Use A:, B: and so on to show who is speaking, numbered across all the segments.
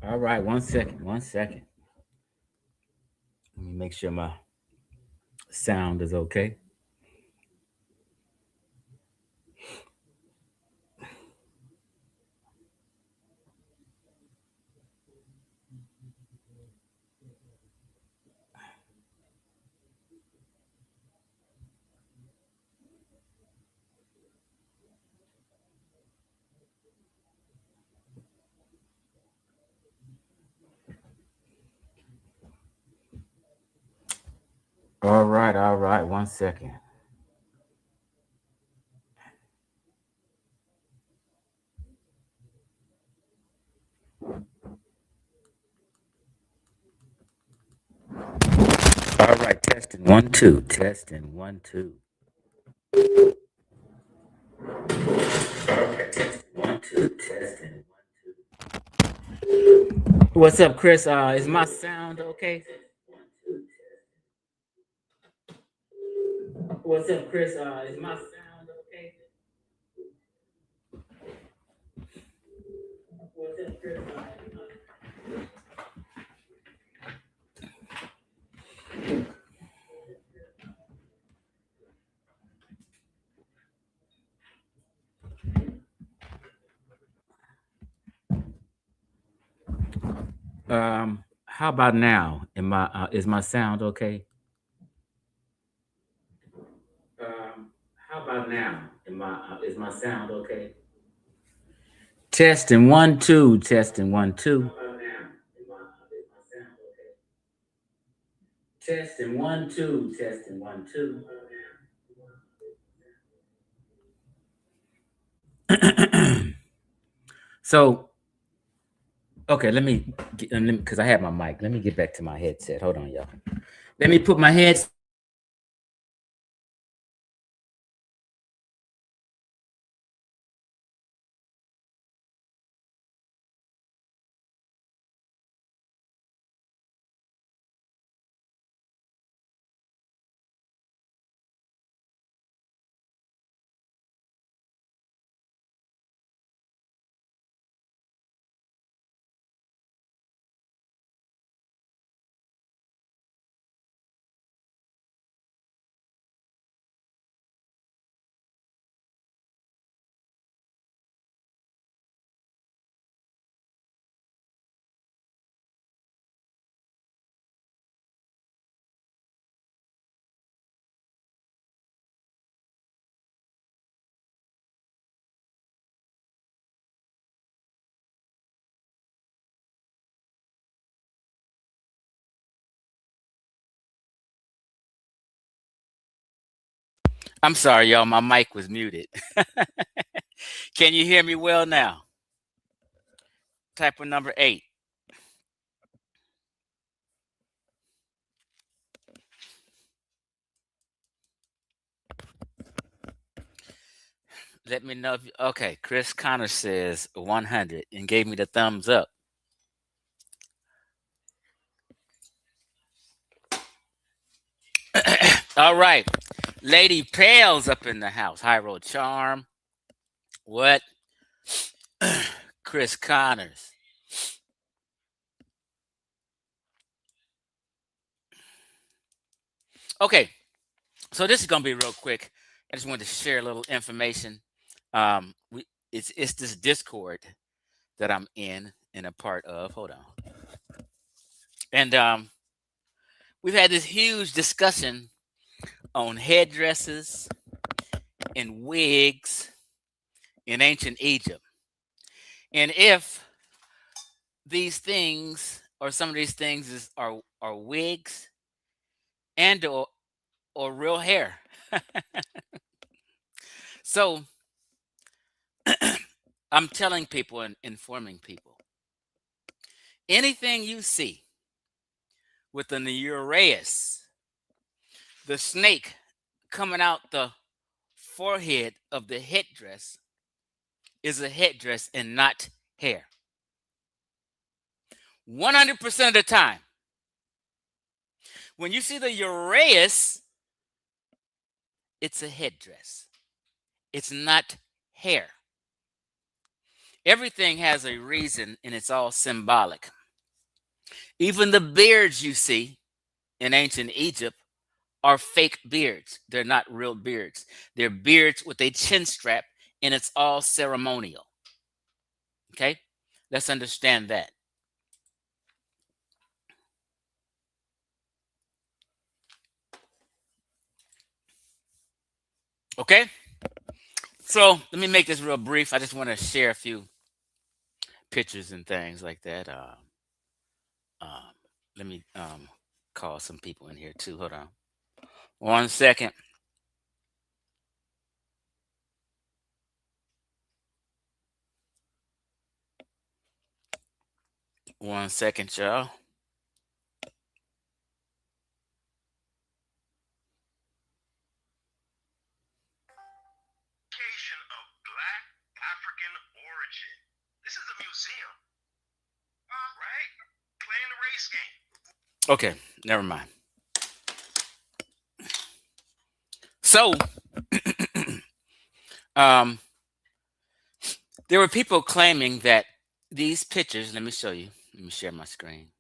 A: All right, 1 second, 1 second. Let me make sure my sound is okay. All right, 1 second. All right, testing 1 2, testing 1 2. All right, testing 1 2, testing 1 2. What's up, Chris? Is my sound okay? What's up, Chris? Is my sound okay? What's up, Chris? How about now? Is my sound okay? How about now? Is my sound okay? Testing 1 2, testing 1 2. Testing 1 2, testing 1 2. So, okay, let me because I have my mic. Let me get back to my headset. Hold on, y'all. Let me put my headset. I'm sorry, y'all. My mic was muted. Can you hear me well now? Type of number 8. Let me know if okay. Chris Connor says 100 and gave me the thumbs up. All right. Lady Pale's up in the house. High Road Charm. What? Chris Connors. Okay. So this is gonna be real quick. I just wanted to share a little information. It's this Discord that I'm in and a part of. Hold on. And we've had this huge discussion on headdresses and wigs in ancient Egypt. And if these things or some of these things are wigs and or real hair. So I'm telling people and informing people. Anything you see with an uraeus, the snake coming out the forehead of the headdress, is a headdress and not hair. 100% of the time. When you see the uraeus, it's a headdress. It's not hair. Everything has a reason and it's all symbolic. Even the beards you see in ancient Egypt are fake beards. They're not real beards. They're beards with a chin strap, and it's all ceremonial. Okay? Let's understand that. Okay? So let me make this real brief. I just want to share a few pictures and things like that. Um, Let me call some people in here too. Hold on. 1 second. 1 second, y'all. Of Black African origin. This is a museum, right? Playing the race game. Okay, never mind. So, um, there were people claiming that these pictures. Let me show you. Let me share my screen.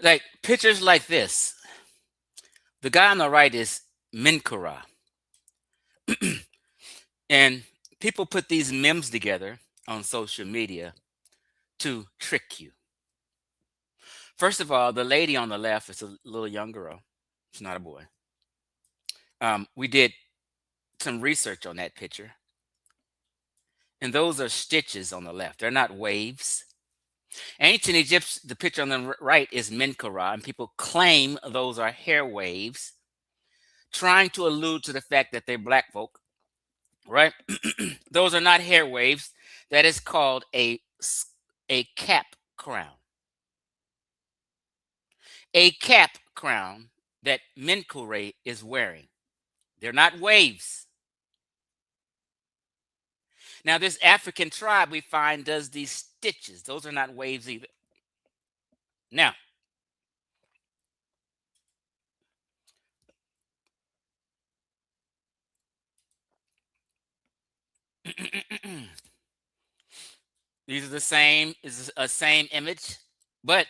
A: Like pictures like this. The guy on the right is Minkara, and people put these memes together on social media to trick you. First of all, the lady on the left is a little young girl. It's not a boy. We did some research on that picture, and those are stitches on the left. They're not waves. Ancient Egypt, the picture on the right is Menkara, and people claim those are hair waves, trying to allude to the fact that they're black folk, right? Those are not hair waves. That is called a cap crown. A cap crown that Menkure is wearing. They're not waves. Now, this African tribe we find does these stitches. Those are not waves either. Now, these are the same, is a same image, but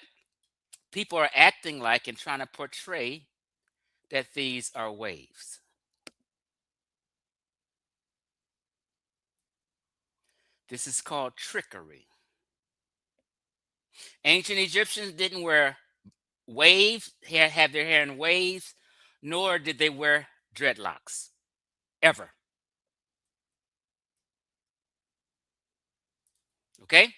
A: people are acting like and trying to portray that these are waves. This is called trickery. Ancient Egyptians didn't wear waves, have their hair in waves, nor did they wear dreadlocks ever. Okay?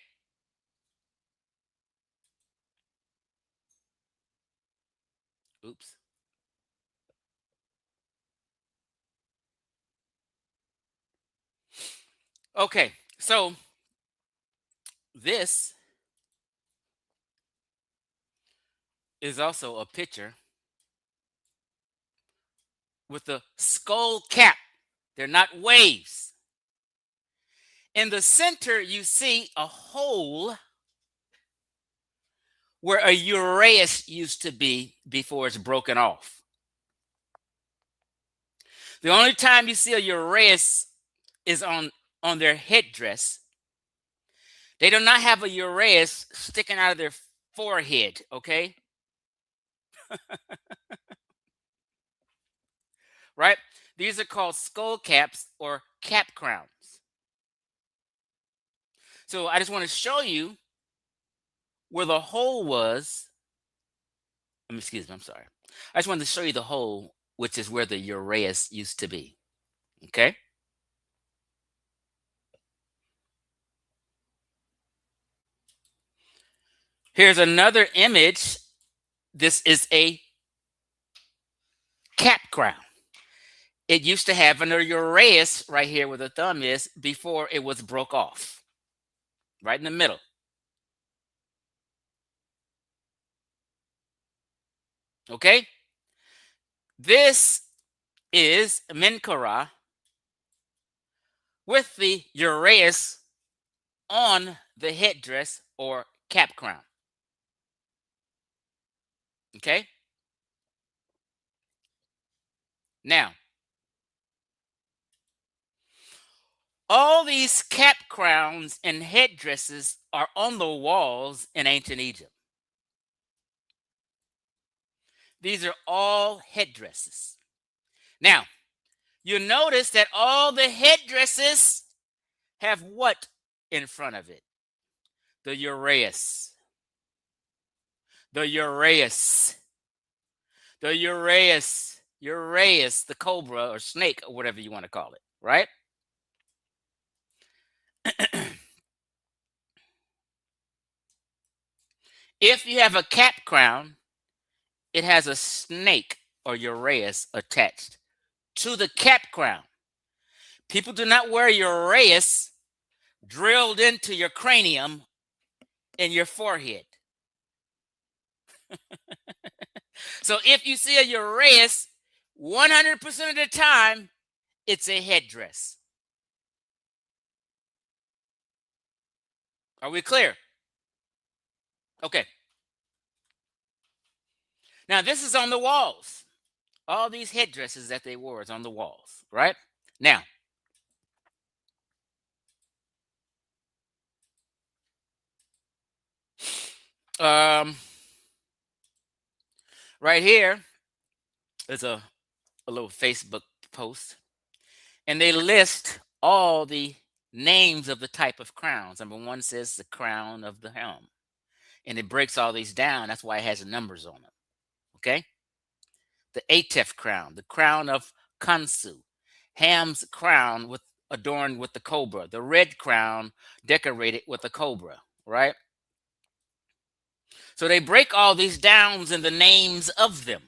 A: Oops. Okay, so this is also a picture with a skull cap. They're not waves. In the center, you see a hole where a uraeus used to be before it's broken off. The only time you see a uraeus is on their headdress. They do not have a uraeus sticking out of their forehead, okay? Right? These are called skull caps or cap crowns. So I just want to show you where the hole was. Excuse me, I'm sorry. I just wanted to show you the hole, which is where the uraeus used to be. Okay? Here's another image. This is a cap crown. It used to have an uraeus right here where the thumb is before it was broke off. Right in the middle. Okay? This is Menkara with the uraeus on the headdress or cap crown. Okay? Now, all these cap crowns and headdresses are on the walls in ancient Egypt. These are all headdresses. Now, you notice that all the headdresses have what in front of it? The uraeus. The uraeus. The uraeus. Uraeus, the cobra or snake or whatever you want to call it, right? If you have a cap crown, it has a snake or uraeus attached to the cap crown. People do not wear uraeus drilled into your cranium in your forehead. So if you see a uraeus, 100% of the time, it's a headdress. Are we clear? Okay. Now this is on the walls. All these headdresses that they wore is on the walls, right? Now, um, right here is a little Facebook post, and they list all the names of the type of crowns. Number one says the crown of the helm, and it breaks all these down. That's why it has the numbers on them. Okay, the Atef crown, the crown of Kansu, Ham's crown with adorned with the cobra, the red crown decorated with a cobra, right? So they break all these downs in the names of them.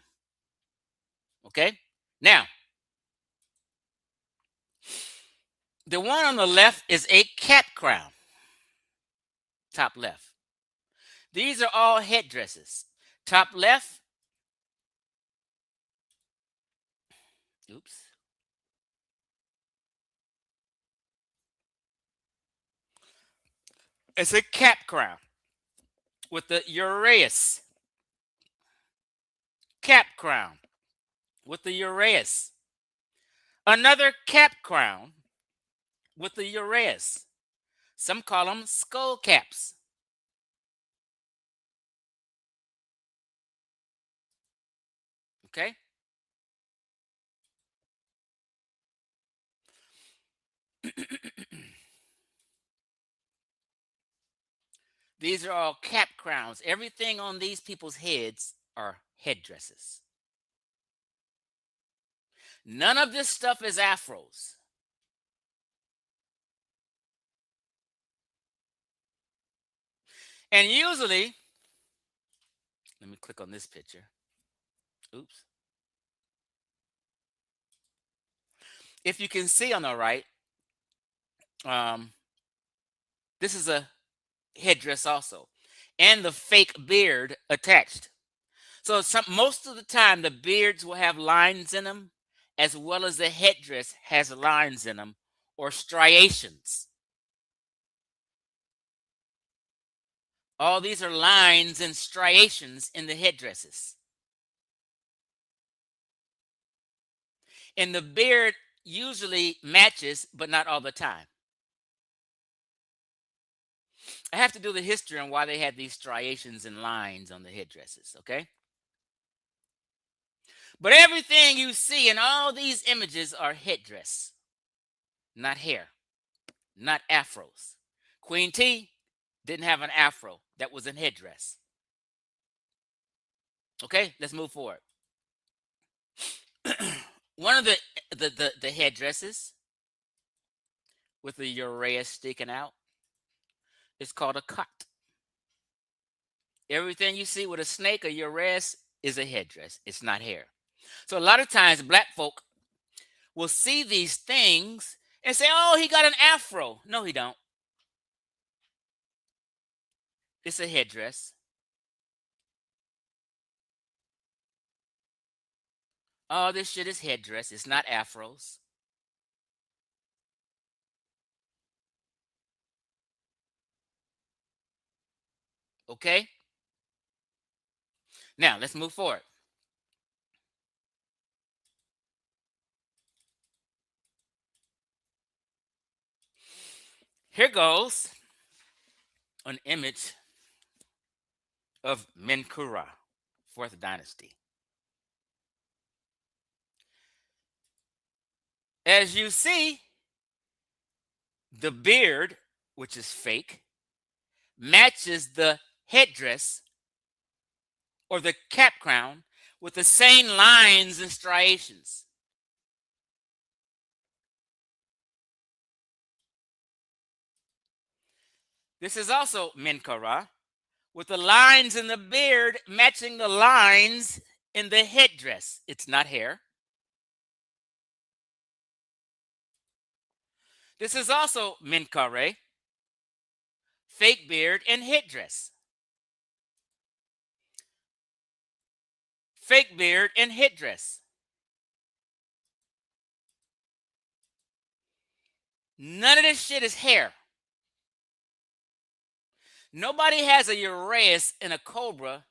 A: Okay? Now, the one on the left is a cat crown, top left. These are all headdresses. Top left, oops. It's a cap crown with the uraeus. Cap crown with the uraeus. Another cap crown with the uraeus. Some call them skull caps. Okay? These are all cap crowns. Everything on these people's heads are headdresses. None of this stuff is afros. And usually, let me click on this picture. Oops. If you can see on the right, um, this is a headdress also, and the fake beard attached. So most of the time, the beards will have lines in them, as well as the headdress has lines in them or striations. All these are lines and striations in the headdresses. And the beard usually matches, but not all the time. I have to do the history on why they had these striations and lines on the headdresses, okay? But everything you see in all these images are headdress, not hair, not afros. Queen T didn't have an afro. That was a headdress. Okay, let's move forward. One of the headdresses with the uraeus sticking out is called a cot. Everything you see with a snake or uraeus is a headdress. It's not hair. So a lot of times black folk will see these things and say, "Oh, he got an afro." No, he don't. It's a headdress. Oh, this shit is headdress. It's not afros. Okay? Now, let's move forward. Here goes an image of Menkura, fourth dynasty. As you see, the beard, which is fake, matches the headdress or the cap crown with the same lines and striations. This is also Menkara, with the lines in the beard matching the lines in the headdress. It's not hair. This is also Menkare, fake beard and headdress. Fake beard and headdress. None of this shit is hair. Nobody has a uraeus and a cobra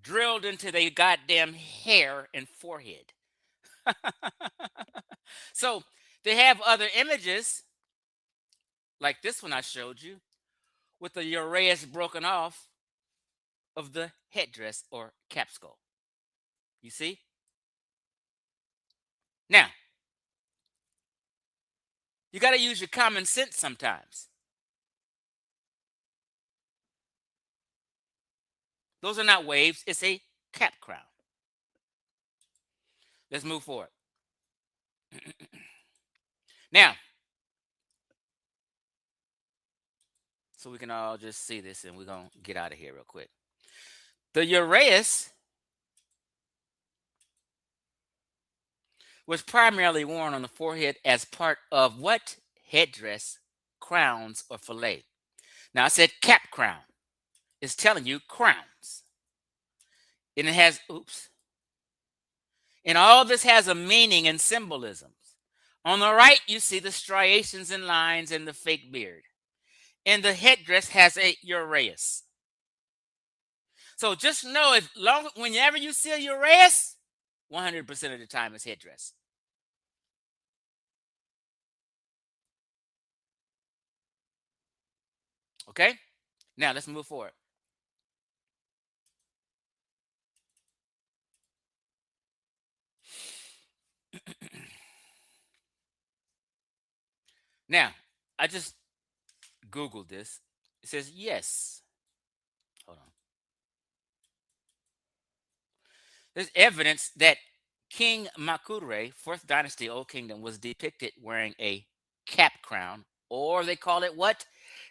A: drilled into their goddamn hair and forehead. So they have other images, like this one I showed you, with the uraeus broken off of the headdress or cap skull. You see? Now, you got to use your common sense sometimes. Those are not waves, it's a cap crown. Let's move forward. Now, so we can all just see this and we're going to get out of here real quick. The uraeus was primarily worn on the forehead as part of what? Headdress, crowns, or fillet. Now I said cap crown. It's telling you crowns. And it has, oops. And all this has a meaning and symbolisms. On the right, you see the striations and lines in the fake beard. And the headdress has a uraeus. So just know whenever you see a uraeus, 100% of the time it's headdress. Okay? Now let's move forward. Now, I just Googled this. It says yes. Hold on. There's evidence that King Makure, fourth dynasty, Old Kingdom, was depicted wearing a cap crown, or they call it what?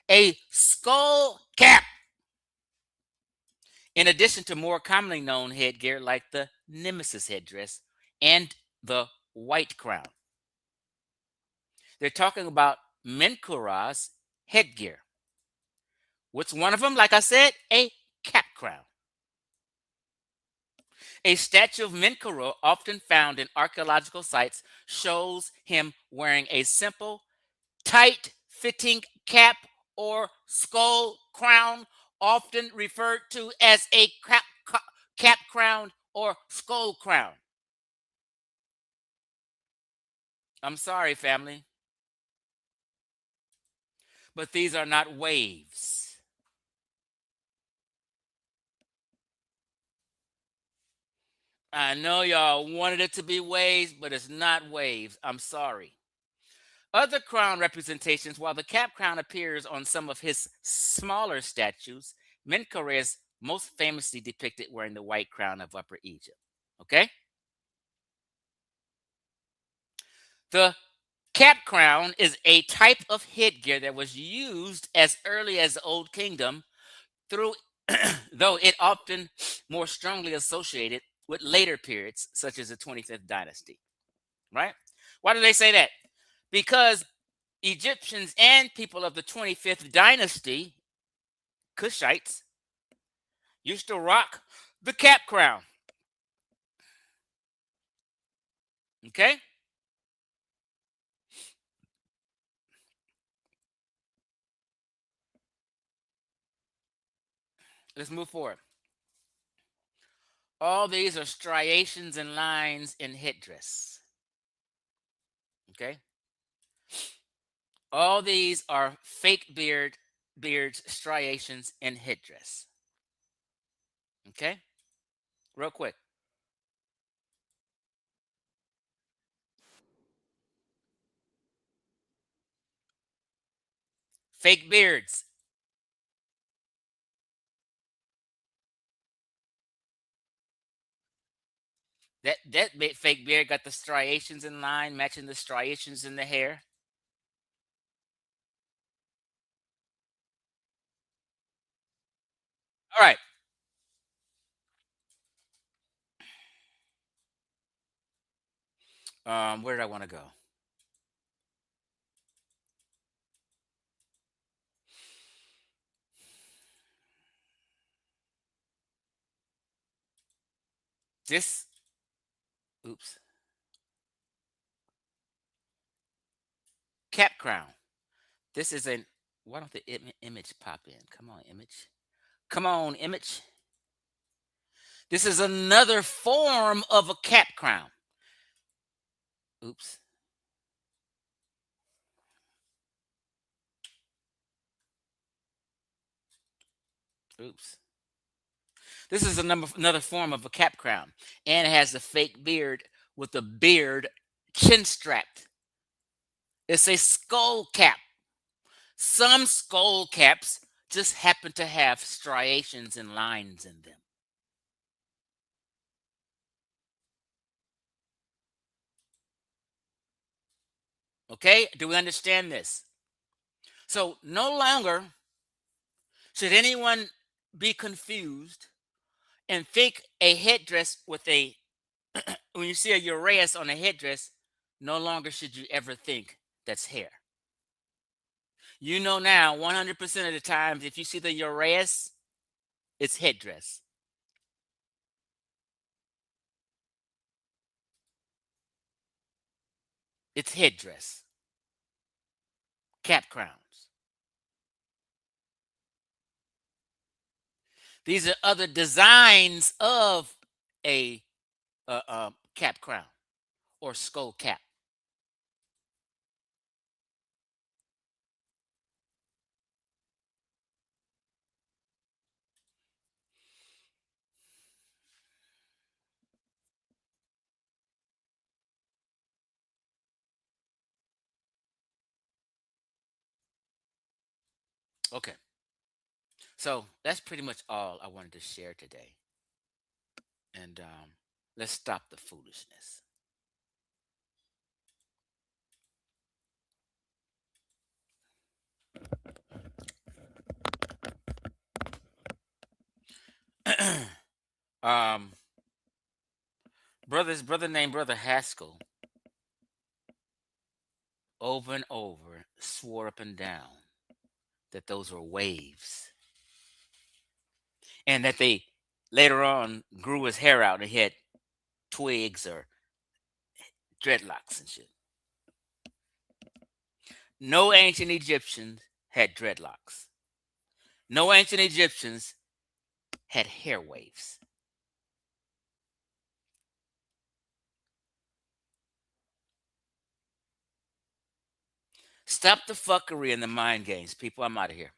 A: A skull cap. In addition to more commonly known headgear like the nemesis headdress and the white crown. They're talking about Menkura's headgear. What's one of them? Like I said, a cap crown. A statue of Menkura, often found in archaeological sites, shows him wearing a simple, tight-fitting cap or skull crown, often referred to as a cap crown or skull crown. I'm sorry, family, but these are not waves. I know y'all wanted it to be waves, but it's not waves. I'm sorry. Other crown representations, while the cap crown appears on some of his smaller statues, Menkare is most famously depicted wearing the white crown of Upper Egypt. Okay? The cap crown is a type of headgear that was used as early as the Old Kingdom, through though it often more strongly associated with later periods, such as the 25th dynasty. Right? Why do they say that? Because Egyptians and people of the 25th dynasty, Cushites, used to rock the cap crown. Okay? Let's move forward. All these are striations and lines in headdress. Okay? All these are fake beards, striations, and headdress. Okay, real quick. Fake beards. That fake beard got the striations in line, matching the striations in the hair. All right. Where did I want to go? This. Oops. Cap crown. This is an. Why don't the image pop in? Come on, image. Come on, image. This is another form of a cap crown. Oops. Oops. This is another form of a cap crown, and it has a fake beard with a beard chin strapped. It's a skull cap. Some skull caps just happen to have striations and lines in them. Okay? Do we understand this? So no longer should anyone be confused and think a headdress with a when you see a uraeus on a headdress, no longer should you ever think that's hair. You know now 100% of the times if you see the uraeus, it's headdress. It's headdress. Cap crowns. These are other designs of a cap crown or skull cap. Okay, so that's pretty much all I wanted to share today. And let's stop the foolishness. um, brother named Brother Haskell over and over swore up and down that those were waves and that they later on grew his hair out and he had twigs or dreadlocks and shit. No ancient Egyptians had dreadlocks. No ancient Egyptians had hair waves. Stop the fuckery and the mind games, people. I'm out of here.